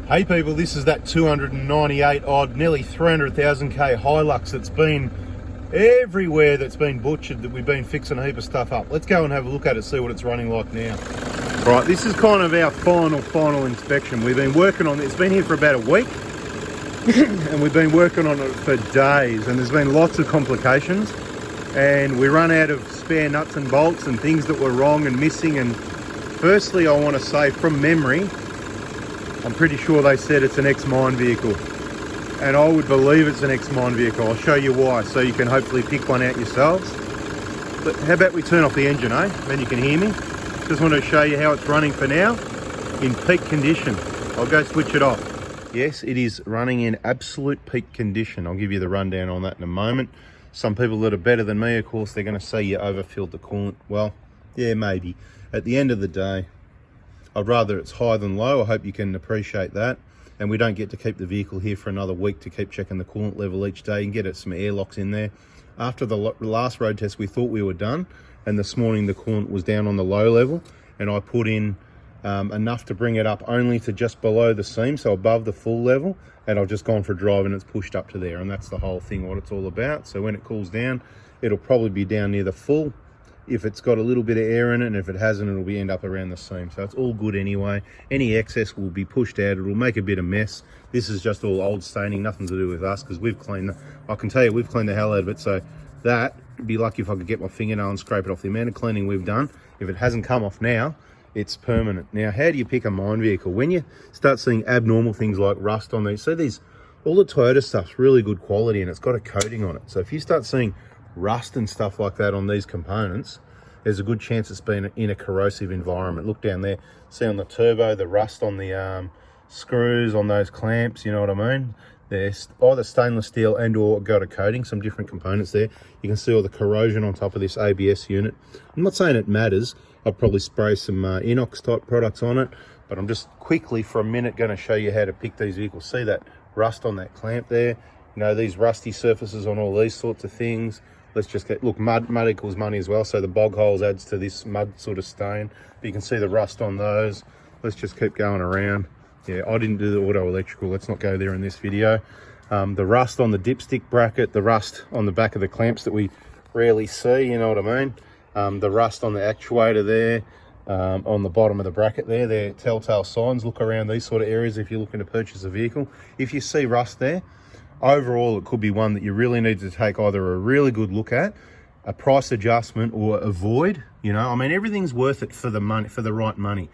Hey people, this is that 298 odd, nearly 300,000k Hilux that's been everywhere, that's been butchered, that we've been fixing a heap of stuff up. Let's go and have a look at it, see what it's running like now. Right, this is kind of our final inspection. We've been working on it. It's been here for about a week and we've been working on it for days, and there's been lots of complications, and we run out of spare nuts and bolts and things that were wrong and missing. And firstly, I want to say, from memory, I'm pretty sure they said it's an ex-mine vehicle, and I would believe it's an ex-mine vehicle. I'll show you why, so you can hopefully pick one out yourselves. But how about we turn off the engine, eh? Then you can hear me. Just want to show you how it's running for now, in peak condition. I'll go switch it off. Yes, it is running in absolute peak condition. I'll give you the rundown on that in a moment. Some people that are better than me, of course, they're going to say you overfilled the coolant. Well, yeah, maybe. At the end of the day, I'd rather it's high than low. I hope you can appreciate that. And we don't get to keep the vehicle here for another week to keep checking the coolant level each day and get it some airlocks in there. After the last road test, we thought we were done. And this morning the coolant was down on the low level. And I put in enough to bring it up only to just below the seam, so above the full level. And I've just gone for a drive and it's pushed up to there. And that's the whole thing, what it's all about. So when it cools down, it'll probably be down near the full. If it's got a little bit of air in it, and if it hasn't, it'll be end up around the seam. So it's all good anyway. Any excess will be pushed out. It'll make a bit of mess. This is just all old staining, nothing to do with us, because we've cleaned I can tell you, we've cleaned the hell out of it. So that, it'd be lucky if I could get my fingernail and scrape it off. The amount of cleaning we've done, if it hasn't come off now, it's permanent. Now, how do you pick a mine vehicle? When you start seeing abnormal things like rust on these, all the Toyota stuff's really good quality and it's got a coating on it. So if you start seeing rust and stuff like that on these components, there's a good chance it's been in a corrosive environment. Look down there, see on the turbo, the rust on the screws, on those clamps, you know what I mean? There's either stainless steel and or got a coating, some different components there. You can see all the corrosion on top of this ABS unit. I'm not saying it matters. I'll probably spray some inox type products on it, but I'm just quickly for a minute going to show you how to pick these vehicles. See that rust on that clamp there? You know, these rusty surfaces on all these sorts of things. Let's just get, look, mud equals money as well. So the bog holes adds to this mud sort of stain. But you can see the rust on those. Let's just keep going around. Yeah, I didn't do the auto electrical. Let's not go there in this video. The rust on the dipstick bracket, the rust on the back of the clamps that we rarely see, you know what I mean? The rust on the actuator there, on the bottom of the bracket there, they're telltale signs. Look around these sort of areas if you're looking to purchase a vehicle. If you see rust there, overall it could be one that you really need to take either a really good look at, a price adjustment, or avoid. You know, I mean, everything's worth it for the money, for the right money.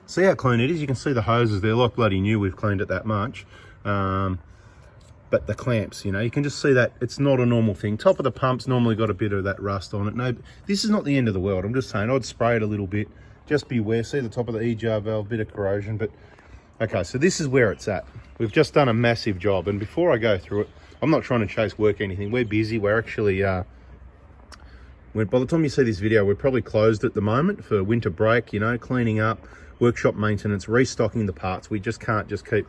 See how clean it is? You can see the hoses, they're like bloody new. We've cleaned it that much. But the clamps, you know, you can just see that it's not a normal thing. Top of the pump's normally got a bit of that rust on it. No, this is not the end of the world. I'm just saying, I'd spray it a little bit. Just beware. See the top of the EGR valve, bit of corrosion. But okay, so this is where it's at. We've just done a massive job. And before I go through it, I'm not trying to chase work or anything. We're busy. We're actually, by the time you see this video, we're probably closed at the moment for winter break, you know, cleaning up, workshop maintenance, restocking the parts. We just can't just keep,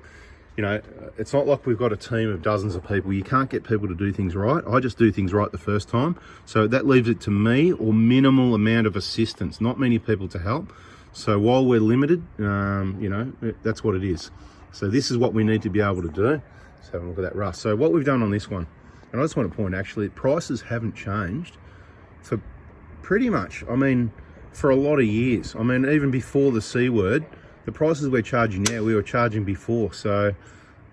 you know, it's not like we've got a team of dozens of people. You can't get people to do things right. I just do things right the first time. So that leaves it to me, or minimal amount of assistance, not many people to help. So while we're limited, you know, that's what it is. So this is what we need to be able to do. Let's have a look at that rust. So what we've done on this one, and I just want to point, actually, prices haven't changed for pretty much, I mean, for a lot of years. I mean, even before the C word, the prices we're charging now, we were charging before. So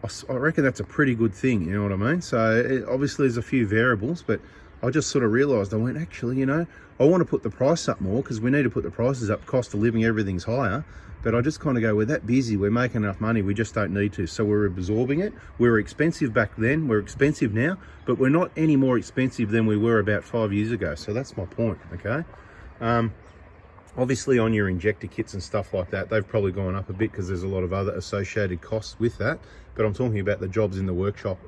I reckon that's a pretty good thing, you know what I mean? So obviously there's a few variables, but I just sort of realised, I went, actually, you know, I want to put the price up more because we need to put the prices up. Cost of living, everything's higher. But I just kind of go, we're that busy, we're making enough money, we just don't need to. So we're absorbing it. We were expensive back then, we're expensive now, but we're not any more expensive than we were about 5 years ago. So that's my point, okay? Obviously on your injector kits and stuff like that, they've probably gone up a bit because there's a lot of other associated costs with that. But I'm talking about the jobs in the workshop.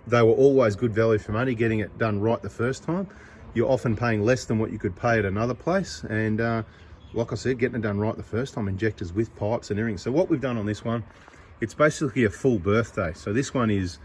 They were always good value for money, getting it done right the first time. You're often paying less than what you could pay at another place. And like I said, getting it done right the first time, injectors with pipes and everything. So what we've done on this one, it's basically a full birthday. So this one is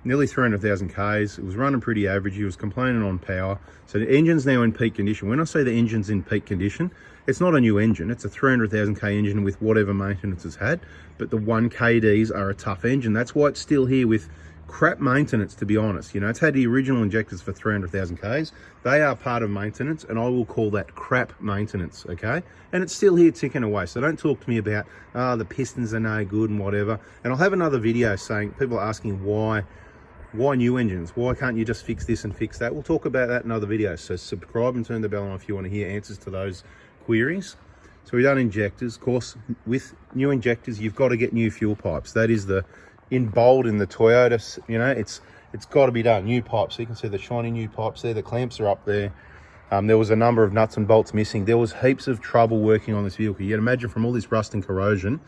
nearly 300,000 Ks. It was running pretty average. He was complaining on power. So the engine's now in peak condition. When I say the engine's in peak condition, It's not a new engine. It's a 300,000k engine with whatever maintenance it's had. But the 1KDs are a tough engine. That's why it's still here with crap maintenance, to be honest. You know, it's had the original injectors for 300,000Ks. They are part of maintenance, and I will call that crap maintenance, okay? And it's still here ticking away. So don't talk to me about, the pistons are no good and whatever. And I'll have another video saying, people are asking why new engines? Why can't you just fix this and fix that? We'll talk about that in other videos. So subscribe and turn the bell on if you want to hear answers to those queries. So we've done injectors. Of course, with new injectors, you've got to get new fuel pipes. That is in bold in the Toyota, you know, it's got to be done. New pipes. So you can see the shiny new pipes there. The clamps are up there. There was a number of nuts and bolts missing. There was heaps of trouble working on this vehicle. You can imagine from all this rust and corrosion,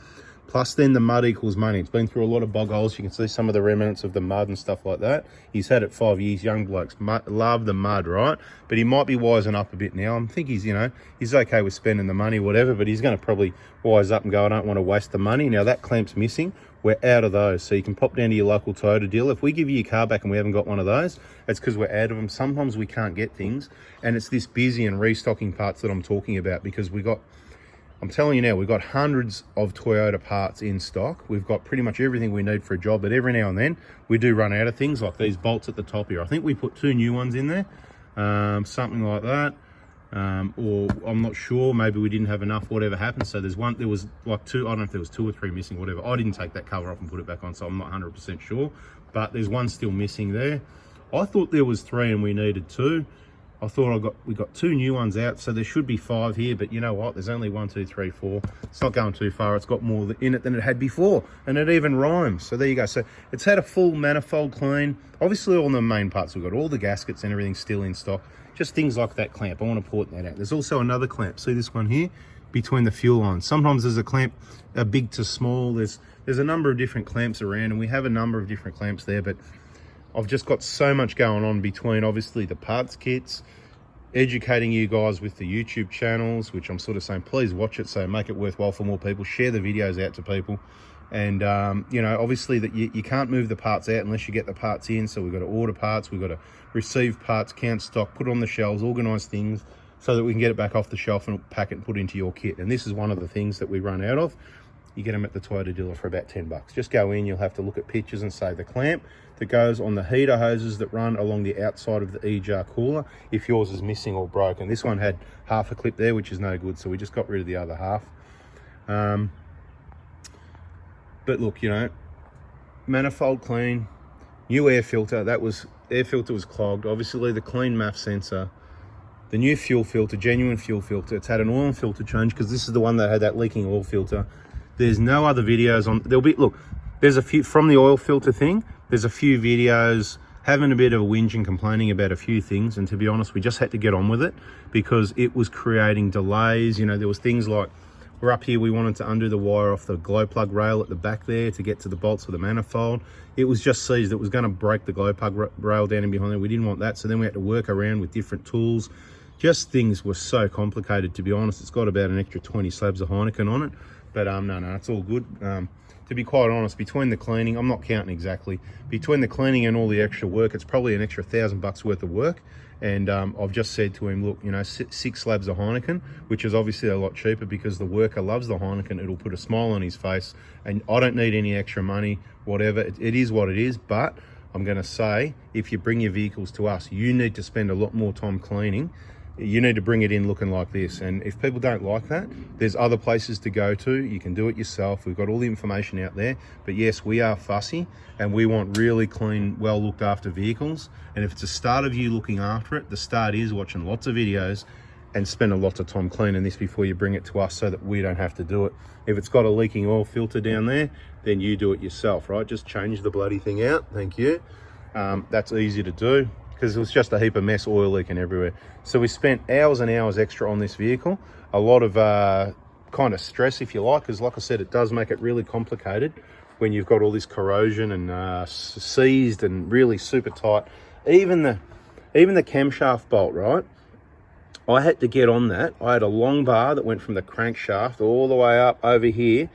plus then the mud equals money. It's been through a lot of bog holes. You can see some of the remnants of the mud and stuff like that. He's had it 5 years. Young blokes love the mud, right? But he might be wising up a bit now. I think he's, you know, he's okay with spending the money, whatever, but he's going to probably wise up and go, I don't want to waste the money. Now that clamp's missing. We're out of those. So you can pop down to your local Toyota dealer. If we give you your car back and we haven't got one of those, it's because we're out of them. Sometimes we can't get things. And it's this busy and restocking parts that I'm talking about, because I'm telling you now, we've got hundreds of Toyota parts in stock. We've got pretty much everything we need for a job, but every now and then we do run out of things, like these bolts at the top here. I think we put 2 new ones in there, something like that. Or I'm not sure, maybe we didn't have enough, whatever happened. So there was like 2, I don't know if there was 2 or 3 missing, whatever. I didn't take that cover off and put it back on, so I'm not 100% sure, but there's 1 still missing there. I thought there was 3 and we needed 2. I thought we got 2 new ones out, so there should be 5 here, but you know what? There's only 1, 2, 3, 4. It's not going too far. It's got more in it than it had before, and it even rhymes. So there you go. So it's had a full manifold clean. Obviously, all the main parts, we've got all the gaskets and everything still in stock. Just things like that clamp. I want to point that out. There's also another clamp. See this one here? Between the fuel lines. Sometimes there's a clamp, a big to small. There's a number of different clamps around, and we have a number of different clamps there, but I've just got so much going on between, obviously, the parts kits, educating you guys with the YouTube channels, which I'm sort of saying, please watch it, so make it worthwhile for more people. Share the videos out to people. And, you know, obviously that you can't move the parts out unless you get the parts in. So we've got to order parts, we've got to receive parts, count stock, put it on the shelves, organise things so that we can get it back off the shelf and pack it and put into your kit. And this is one of the things that we run out of. You get them at the Toyota dealer for about 10 bucks. Just go in, you'll have to look at pictures and say the clamp that goes on the heater hoses that run along the outside of the E-jar cooler, if yours is missing or broken. This one had half a clip there, which is no good, so we just got rid of the other half. But look, you know, manifold clean, new air filter. Air filter was clogged. Obviously the clean MAF sensor, the new fuel filter, genuine fuel filter. It's had an oil filter change because this is the one that had that leaking oil filter. There's no other videos on. There's a few from the oil filter thing. There's a few videos having a bit of a whinge and complaining about a few things. And to be honest, we just had to get on with it because it was creating delays. You know, there was things like, we're up here, we wanted to undo the wire off the glow plug rail at the back there to get to the bolts for the manifold. It was just seized. It was going to break the glow plug rail down in behind there. We didn't want that. So then we had to work around with different tools. Just things were so complicated, to be honest. It's got about an extra 20 slabs of Heineken on it. But no, it's all good. To be quite honest, between the cleaning, I'm not counting exactly, between the cleaning and all the extra work, it's probably an extra $1,000 worth of work. And I've just said to him, look, you know, 6 slabs of Heineken, which is obviously a lot cheaper because the worker loves the Heineken. It'll put a smile on his face, and I don't need any extra money, whatever. It is what it is. But I'm going to say, if you bring your vehicles to us, you need to spend a lot more time cleaning. You need to bring it in looking like this. And if people don't like that, there's other places to go to. You can do it yourself. We've got all the information out there. But yes, we are fussy and we want really clean, well looked after vehicles. And if it's a start of you looking after it, the start is watching lots of videos and spend a lot of time cleaning this before you bring it to us so that we don't have to do it. If it's got a leaking oil filter down there, then you do it yourself, right? Just change the bloody thing out. Thank you. That's easy to do, because it was just a heap of mess, oil leaking everywhere. So we spent hours and hours extra on this vehicle. A lot of kind of stress, if you like, because like I said, it does make it really complicated when you've got all this corrosion and seized and really super tight. Even the camshaft bolt, right? I had to get on that. I had a long bar that went from the crankshaft all the way up over here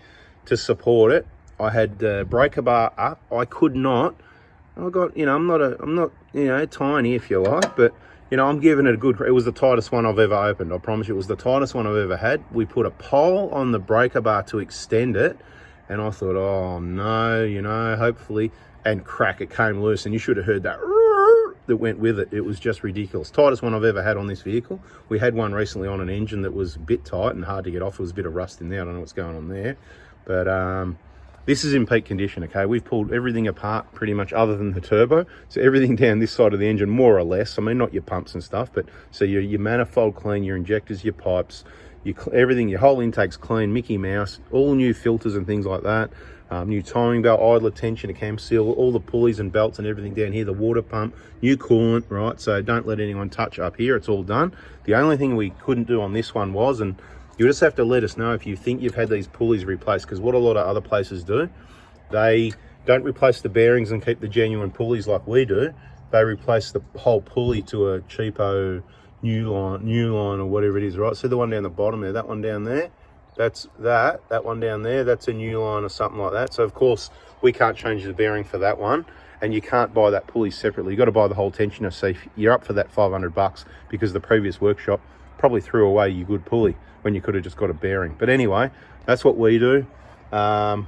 to support it. I had the breaker bar up. I could not. I got, you know, I'm not, you know, tiny if you like, but You know, I'm giving it a good, it was the tightest one I've ever opened. I promise you, it was the tightest one I've ever had. We put a pole on the breaker bar to extend it, and I thought, oh no, you know, hopefully, and crack, it came loose, and you should have heard that that went with it. It was just ridiculous. Tightest one I've ever had on this vehicle. We had one recently on an engine that was a bit tight and hard to get off. There was a bit of rust in there. I don't know what's going on there, but this is in peak condition, okay? We've pulled everything apart pretty much other than the turbo. So everything down this side of the engine, more or less. I mean, not your pumps and stuff, but so your manifold clean, your injectors, your pipes, everything, your whole intake's clean, Mickey Mouse, all new filters and things like that. New timing belt, idler tension, a cam seal, all the pulleys and belts and everything down here, the water pump, new coolant, right? So don't let anyone touch up here, it's all done. The only thing we couldn't do on this one was, and you just have to let us know if you think you've had these pulleys replaced, because what a lot of other places do, they don't replace the bearings and keep the genuine pulleys like we do. They replace the whole pulley to a cheapo new line or whatever it is, right? See the one down the bottom there, that one down there? That's that one down there, that's a new line or something like that. So of course we can't change the bearing for that one, and you can't buy that pulley separately. You got to buy the whole tensioner. So if you're up for that $500 because the previous workshop probably threw away your good pulley when you could have just got a bearing. But anyway, that's what we do. So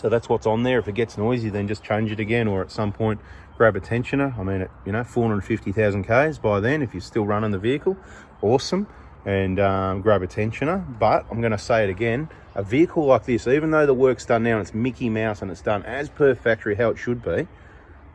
that's what's on there. If it gets noisy, then just change it again, or at some point grab a tensioner. I mean, at, you know, 450,000 Ks by then, if you're still running the vehicle, awesome. And grab a tensioner. But I'm going to say it again, a vehicle like this, even though the work's done now and it's Mickey Mouse and it's done as per factory how it should be,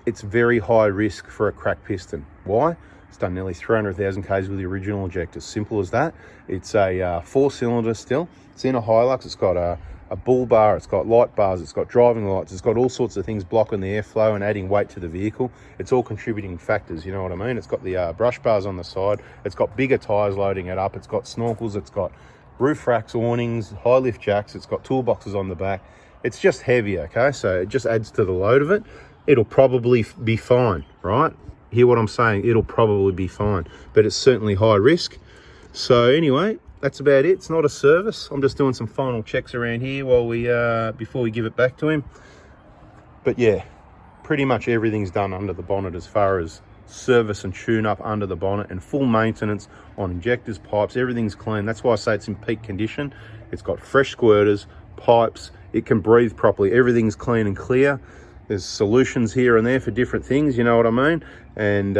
it's very high risk for a cracked piston. Why? It's done nearly 300,000 Ks with the original injectors. Simple as that. It's a 4-cylinder still. It's in a Hilux. It's got a bull bar, it's got light bars, it's got driving lights, it's got all sorts of things blocking the airflow and adding weight to the vehicle. It's all contributing factors, you know what I mean? It's got the brush bars on the side, it's got bigger tyres loading it up, it's got snorkels, it's got roof racks, awnings, high lift jacks, it's got toolboxes on the back. It's just heavy, okay? So it just adds to the load of it. It'll probably be fine, right? Hear what I'm saying? It'll probably be fine, but it's certainly high risk. So anyway, that's about it. It's not a service. I'm just doing some final checks around here while we before we give it back to him. But yeah, pretty much everything's done under the bonnet as far as service and tune up under the bonnet, and full maintenance on injectors, pipes, everything's clean. That's why I say it's in peak condition. It's got fresh squirters, pipes, it can breathe properly, everything's clean and clear. There's solutions here and there for different things, you know what I mean? And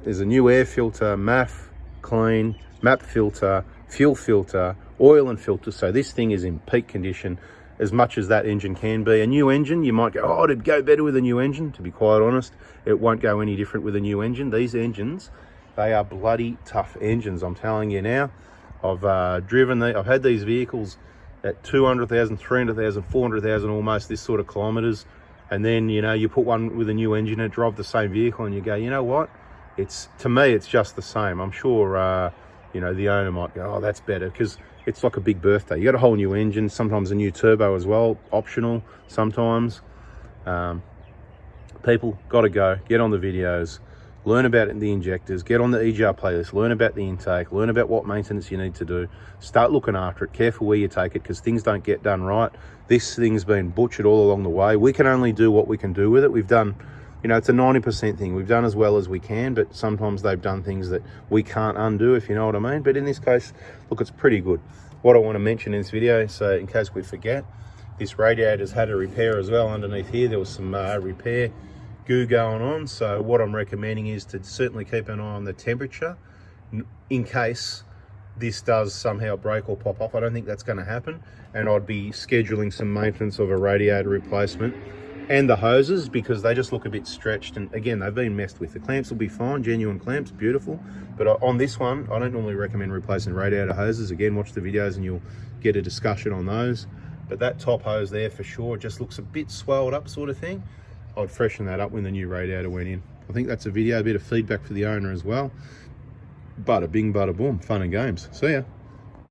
there's a new air filter, MAF, clean, MAP filter, fuel filter, oil and filter. So this thing is in peak condition as much as that engine can be. A new engine, you might go, oh, it'd go better with a new engine. To be quite honest, it won't go any different with a new engine. These engines, they are bloody tough engines, I'm telling you now. I've I've had these vehicles at 200,000, 300,000, 400,000 almost, this sort of kilometers. And then, you know, you put one with a new engine and drive the same vehicle and you go, you know what? To me, it's just the same. I'm sure, you know, the owner might go, oh, that's better, because it's like a big birthday. You got a whole new engine, sometimes a new turbo as well, optional sometimes. People got to go, get on the videos, learn about the injectors, get on the EGR playlist, learn about the intake, learn about what maintenance you need to do, start looking after it, careful where you take it, because things don't get done right. This thing's been butchered all along the way. We can only do what we can do with it. We've done, you know, it's a 90% thing. We've done as well as we can, but sometimes they've done things that we can't undo, if you know what I mean. But in this case, look, it's pretty good. What I want to mention in this video, so in case we forget, this radiator's had a repair as well underneath here. There was some repair goo going on. So what I'm recommending is to certainly keep an eye on the temperature in case this does somehow break or pop off. I don't think that's going to happen. And I'd be scheduling some maintenance of a radiator replacement and the hoses, because they just look a bit stretched, and again, they've been messed with. The clamps will be fine, genuine clamps, beautiful, but on this one I don't normally recommend replacing radiator hoses. Again, watch the videos and you'll get a discussion on those. But that top hose there, for sure, just looks a bit swelled up sort of thing. I'd freshen that up when the new radiator went in. I think that's a video, a bit of feedback for the owner as well. Bada bing, bada boom, fun and games. See ya.